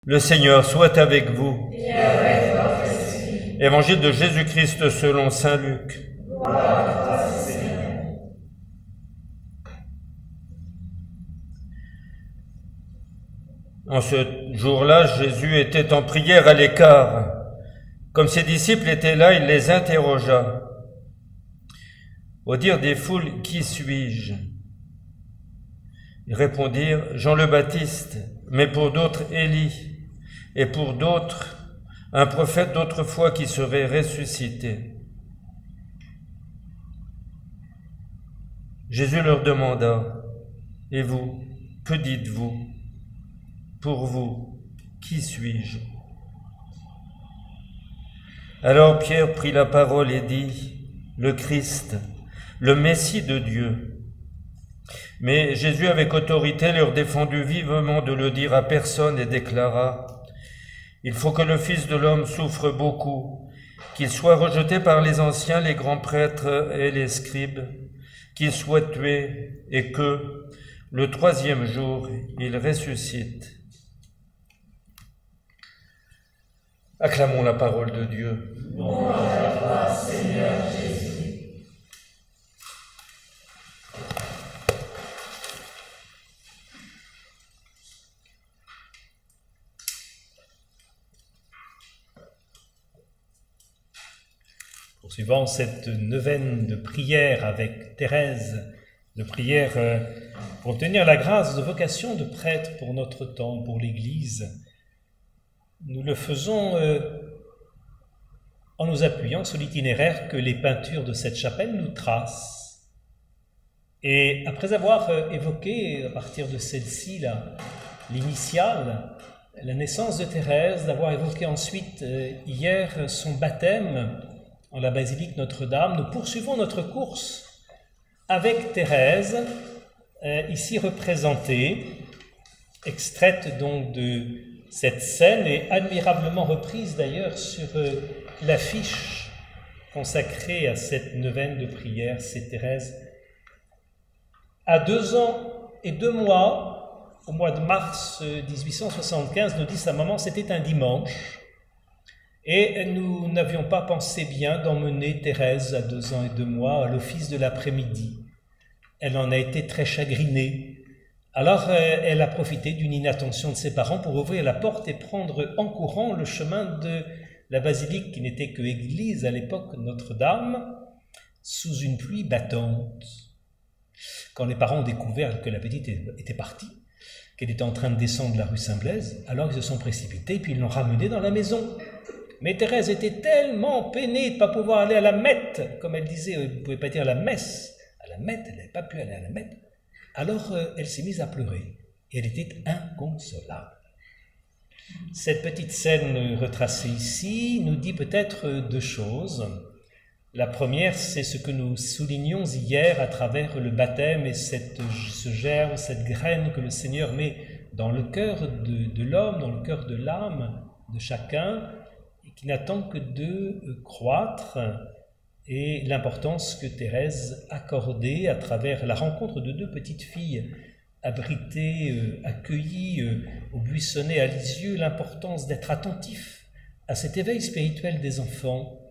Le Seigneur soit avec vous. Et avec votre esprit. Évangile de Jésus-Christ selon saint Luc. Gloire à toi, Seigneur. En ce jour-là, Jésus était en prière à l'écart. Comme ses disciples étaient là, il les interrogea. Au dire des foules, qui suis-je? Ils répondirent, Jean le Baptiste, mais pour d'autres, Élie, et pour d'autres, un prophète d'autrefois qui serait ressuscité. Jésus leur demanda, et vous, que dites-vous? Pour vous, qui suis-je? Alors Pierre prit la parole et dit, le Christ, le Messie de Dieu. Mais Jésus, avec autorité, leur défendit vivement de le dire à personne et déclara, il faut que le Fils de l'homme souffre beaucoup, qu'il soit rejeté par les anciens, les grands prêtres et les scribes, qu'il soit tué et que, le troisième jour, il ressuscite. Acclamons la parole de Dieu. Louange à toi, Seigneur Jésus. Poursuivant cette neuvaine de prière avec Thérèse, de prière pour obtenir la grâce de vocation de prêtre pour notre temps, pour l'Église, nous le faisons en nous appuyant sur l'itinéraire que les peintures de cette chapelle nous tracent. Et après avoir évoqué à partir de celle-ci l'initiale, la naissance de Thérèse, d'avoir évoqué ensuite hier son baptême en la basilique Notre-Dame, nous poursuivons notre course avec Thérèse, ici représentée, extraite donc de cette scène et admirablement reprise d'ailleurs sur l'affiche consacrée à cette neuvaine de prière. C'est Thérèse à 2 ans et 2 mois, au mois de mars 1875, nous dit sa maman, c'était un dimanche. Et nous n'avions pas pensé bien d'emmener Thérèse à 2 ans et 2 mois à l'office de l'après-midi. Elle en a été très chagrinée. Alors elle a profité d'une inattention de ses parents pour ouvrir la porte et prendre en courant le chemin de la basilique qui n'était que église à l'époque Notre-Dame, sous une pluie battante. Quand les parents ont découvert que la petite était partie, qu'elle était en train de descendre la rue Saint-Blaise, alors ils se sont précipités et puis ils l'ont ramenée dans la maison. Mais Thérèse était tellement peinée de ne pas pouvoir aller à la mette, comme elle disait, elle ne pouvait pas dire la messe, à la mette, elle n'avait pas pu aller à la mette. Alors elle s'est mise à pleurer, et elle était inconsolable. Cette petite scène retracée ici nous dit peut-être 2 choses. La première, c'est ce que nous soulignions hier à travers le baptême et ce germe, cette graine que le Seigneur met dans le cœur de l'homme, dans le cœur de l'âme de chacun, qui n'attend que de croître, et l'importance que Thérèse accordait à travers la rencontre de 2 petites filles abritées, accueillies au buissonnet à Lisieux, l'importance d'être attentif à cet éveil spirituel des enfants.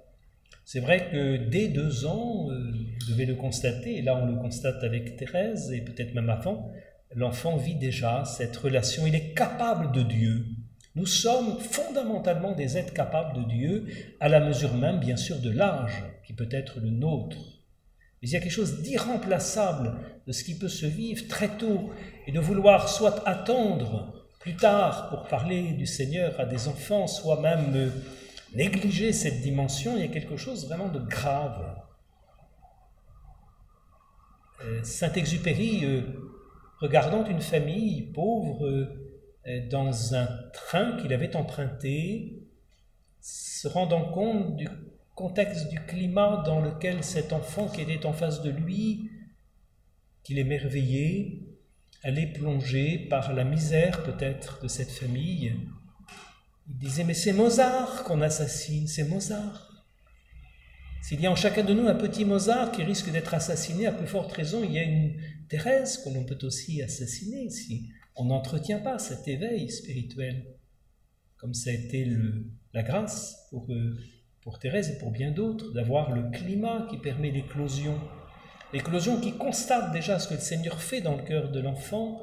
C'est vrai que dès 2 ans, vous devez le constater, et là on le constate avec Thérèse, et peut-être même avant, l'enfant vit déjà cette relation, il est capable de Dieu. Nous sommes fondamentalement des êtres capables de Dieu, à la mesure même, bien sûr, de l'âge qui peut être le nôtre. Mais il y a quelque chose d'irremplaçable de ce qui peut se vivre très tôt, et de vouloir soit attendre plus tard pour parler du Seigneur à des enfants, soit même négliger cette dimension. Il y a quelque chose vraiment de grave. Saint-Exupéry, regardant une famille pauvre, dans un train qu'il avait emprunté, se rendant compte du contexte du climat dans lequel cet enfant qui était en face de lui, qu'il émerveillait, allait plonger par la misère peut-être de cette famille. Il disait, mais c'est Mozart qu'on assassine, c'est Mozart. S'il y a en chacun de nous un petit Mozart qui risque d'être assassiné, à plus forte raison, il y a une Thérèse que l'on peut aussi assassiner si on n'entretient pas cet éveil spirituel. comme ça a été la grâce pour Thérèse et pour bien d'autres, d'avoir le climat qui permet l'éclosion qui constate déjà ce que le Seigneur fait dans le cœur de l'enfant,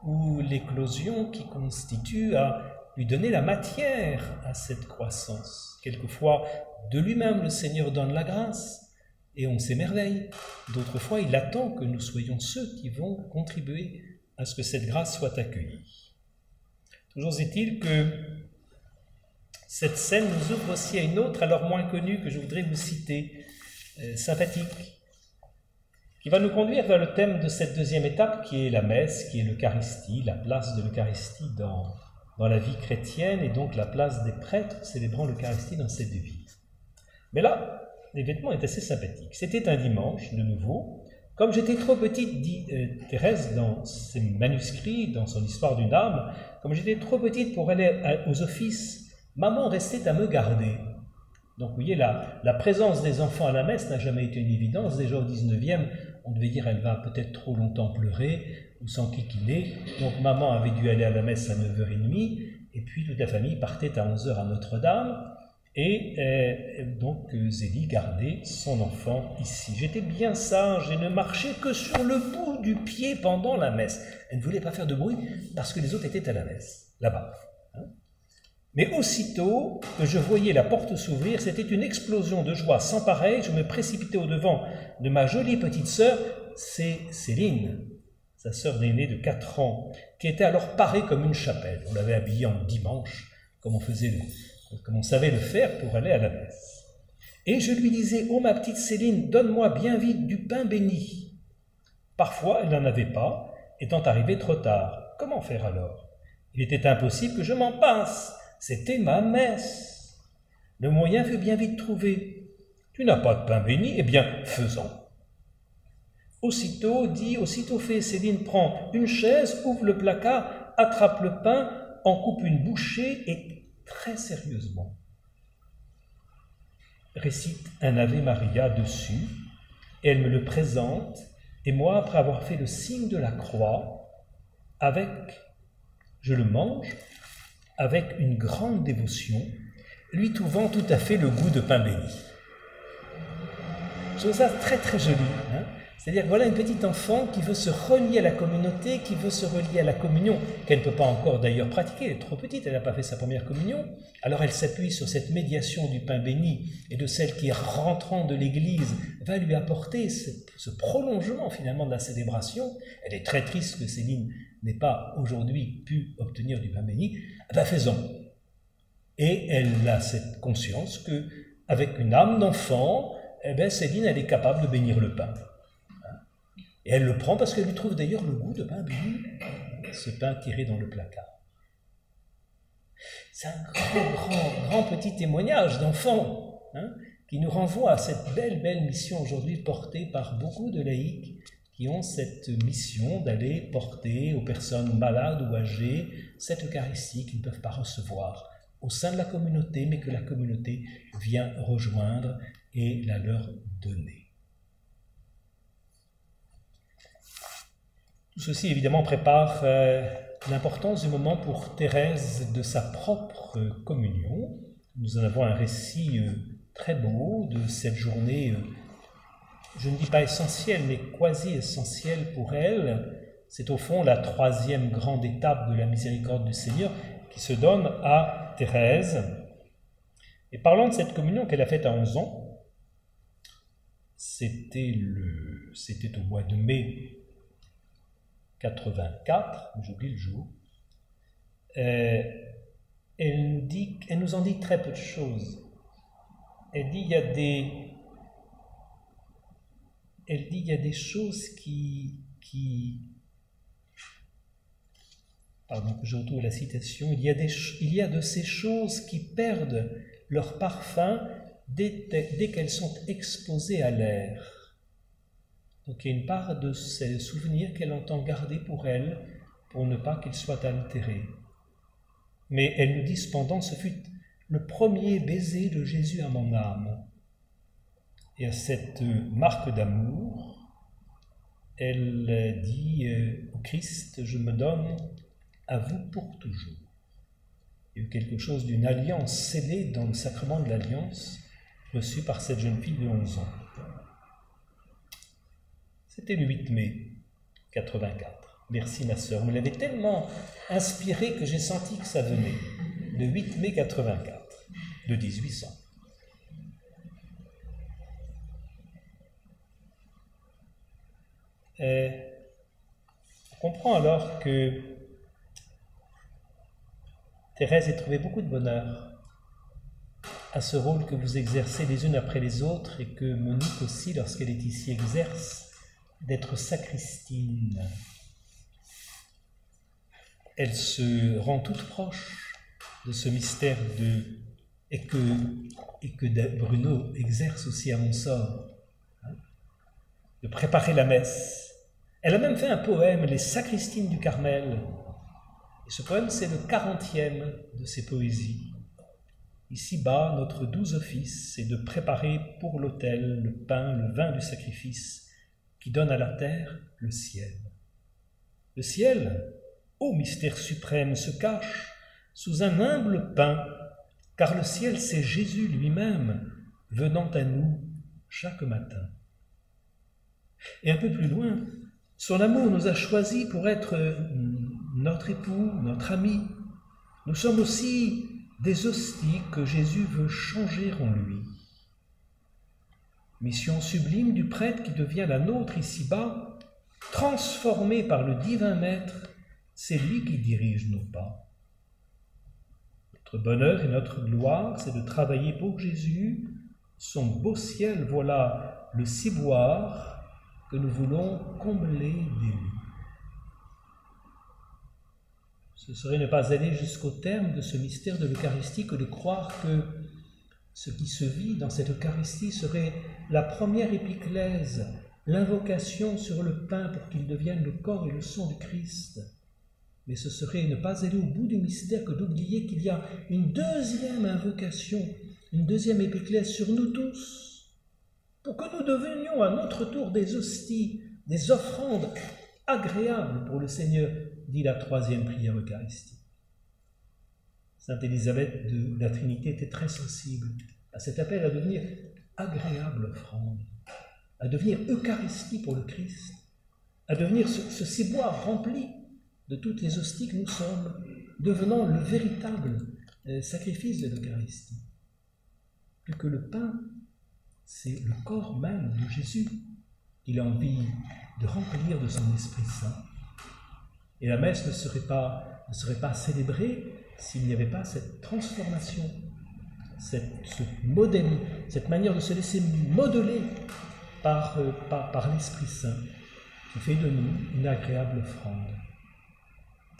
ou l'éclosion qui constitue à lui donner la matière à cette croissance. Quelquefois, de lui-même, le Seigneur donne la grâce, et on s'émerveille. D'autres fois, il attend que nous soyons ceux qui vont contribuer à ce que cette grâce soit accueillie. Toujours est-il que cette scène nous ouvre aussi à une autre, alors moins connue, que je voudrais vous citer, sympathique, qui va nous conduire vers le thème de cette deuxième étape, qui est la messe, qui est l'Eucharistie, la place de l'Eucharistie dans la vie chrétienne, et donc la place des prêtres célébrant l'Eucharistie dans cette vie. Mais là, l'événement est assez sympathique. C'était un dimanche, de nouveau. Comme j'étais trop petite, dit Thérèse dans ses manuscrits, dans son histoire d'une âme, comme j'étais trop petite pour aller aux offices, maman restait à me garder. Donc vous voyez, la présence des enfants à la messe n'a jamais été une évidence. Déjà au 19e, on devait dire elle va peut-être trop longtemps pleurer ou s'enquiquiner. Donc maman avait dû aller à la messe à 9h30, et puis toute la famille partait à 11h à Notre-Dame. Et donc Zélie gardait son enfant ici. J'étais bien sage et ne marchais que sur le bout du pied pendant la messe. Elle ne voulait pas faire de bruit parce que les autres étaient à la messe, là-bas. Mais aussitôt que je voyais la porte s'ouvrir, c'était une explosion de joie sans pareille. Je me précipitais au-devant de ma jolie petite sœur, c'est Céline, sa sœur aînée de 4 ans, qui était alors parée comme une chapelle. On l'avait habillée en dimanche, comme on savait le faire pour aller à la messe. Et je lui disais, « Oh ma petite Céline, donne-moi bien vite du pain béni. » Parfois, elle n'en avait pas, étant arrivée trop tard. Comment faire alors? Il était impossible que je m'en passe. C'était ma messe. Le moyen fut bien vite trouvé. « Tu n'as pas de pain béni? Eh bien, faisons. » Aussitôt fait, Céline prend une chaise, ouvre le placard, attrape le pain, en coupe une bouchée et très sérieusement récite un Ave Maria dessus, et elle me le présente, et moi, après avoir fait le signe de la croix, je le mange avec une grande dévotion, lui trouvant tout à fait le goût de pain béni. Je trouve ça très très joli, hein? C'est-à-dire, voilà une petite enfant qui veut se relier à la communauté, qui veut se relier à la communion, qu'elle ne peut pas encore d'ailleurs pratiquer, elle est trop petite, elle n'a pas fait sa première communion. Alors elle s'appuie sur cette médiation du pain béni et de celle qui, rentrant de l'église, va lui apporter ce prolongement finalement de la célébration. Elle est très triste que Céline n'ait pas aujourd'hui pu obtenir du pain béni. Ben faisons. Et elle a cette conscience qu'avec une âme d'enfant, Céline, elle est capable de bénir le pain. Et elle le prend parce qu'elle lui trouve d'ailleurs le goût de pain béni, ce pain tiré dans le placard. C'est un grand petit témoignage d'enfants, hein, qui nous renvoie à cette belle mission aujourd'hui portée par beaucoup de laïcs qui ont cette mission d'aller porter aux personnes malades ou âgées cette Eucharistie qu'ils ne peuvent pas recevoir au sein de la communauté, mais que la communauté vient rejoindre et la leur donner. Tout ceci, évidemment, prépare l'importance du moment pour Thérèse de sa propre communion. Nous en avons un récit très beau de cette journée, je ne dis pas essentielle, mais quasi essentielle pour elle. C'est au fond la 3e grande étape de la miséricorde du Seigneur qui se donne à Thérèse. Et parlant de cette communion qu'elle a faite à 11 ans, c'était au mois de mai 84, j'oublie le jour, elle nous en dit très peu de choses. Elle dit il y a des choses pardon, que je retrouve la citation, il y a de ces choses qui perdent leur parfum dès qu'elles sont exposées à l'air. Donc il y a une part de ces souvenirs qu'elle entend garder pour elle, pour ne pas qu'ils soient altérés. Mais elle nous dit cependant, ce fut le premier baiser de Jésus à mon âme. Et à cette marque d'amour, elle dit au Christ, je me donne à vous pour toujours. Il y a eu quelque chose d'une alliance scellée dans le sacrement de l'alliance reçu par cette jeune fille de 11 ans. C'était le 8 mai 84. Merci ma sœur, vous me l'avez tellement inspiré que j'ai senti que ça venait. Le 8 mai 84, de 1800. On comprend alors que Thérèse ait trouvé beaucoup de bonheur à ce rôle que vous exercez les unes après les autres et que Monique aussi, lorsqu'elle est ici, exerce, d'être sacristine. Elle se rend toute proche de ce mystère et que Bruno exerce aussi à Montsort, de préparer la messe. Elle a même fait un poème, Les Sacristines du Carmel. Et ce poème, c'est le 40e de ses poésies. Ici-bas, notre doux office, c'est de préparer pour l'autel le pain, le vin du sacrifice, qui donne à la terre le ciel. Le ciel, ô mystère suprême, se cache sous un humble pain, car le ciel, c'est Jésus lui-même, venant à nous chaque matin. Et un peu plus loin, son amour nous a choisis pour être notre époux, notre ami. Nous sommes aussi des hosties que Jésus veut changer en lui. Mission sublime du prêtre qui devient la nôtre ici-bas, transformé par le divin Maître, c'est lui qui dirige nos pas. Notre bonheur et notre gloire, c'est de travailler pour Jésus. Son beau ciel, voilà le ciboire que nous voulons combler d'élus. Ce serait ne pas aller jusqu'au terme de ce mystère de l'Eucharistie que de croire que ce qui se vit dans cette Eucharistie serait la première épiclèse, l'invocation sur le pain pour qu'il devienne le corps et le sang du Christ. Mais ce serait ne pas aller au bout du mystère que d'oublier qu'il y a une deuxième invocation, une deuxième épiclèse sur nous tous, pour que nous devenions à notre tour des hosties, des offrandes agréables pour le Seigneur, dit la troisième prière eucharistique. Sainte Élisabeth de la Trinité était très sensible à cet appel à devenir agréable offrande, à devenir Eucharistie pour le Christ, à devenir ce ciboire rempli de toutes les hosties que nous sommes, devenant le véritable sacrifice de l'Eucharistie. Plus que le pain, c'est le corps même de Jésus qu'il a envie de remplir de son Esprit Saint. Et la messe ne serait pas célébrée s'il n'y avait pas cette transformation, ce modèle, cette manière de se laisser modeler par l'Esprit Saint, qui fait de nous une agréable offrande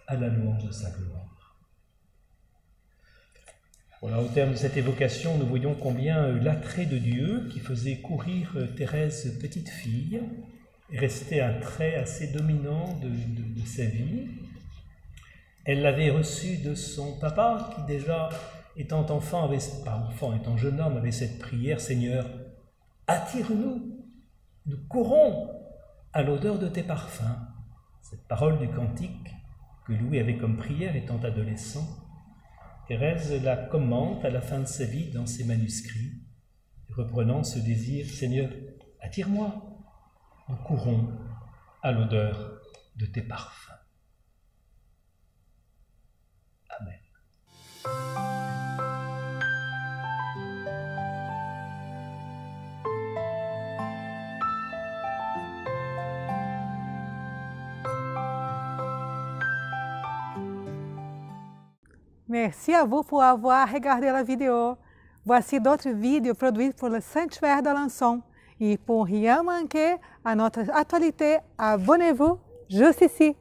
à la louange de sa gloire. Voilà, au terme de cette évocation, nous voyons combien l'attrait de Dieu qui faisait courir Thérèse petite fille est resté un trait assez dominant de sa vie. Elle l'avait reçu de son papa qui déjà, étant étant jeune homme, avait cette prière: Seigneur, attire-nous, nous courons à l'odeur de tes parfums. Cette parole du cantique que Louis avait comme prière étant adolescent, Thérèse la commente à la fin de sa vie dans ses manuscrits, reprenant ce désir: Seigneur, attire-moi, nous courons à l'odeur de tes parfums. Amen. Merci à vous pour avoir regardé la vidéo. Voici d'autres vidéos produites pour le Sanctuaire d'Alençon. Et pour rien manquer à notre actualité, abonnez-vous juste ici.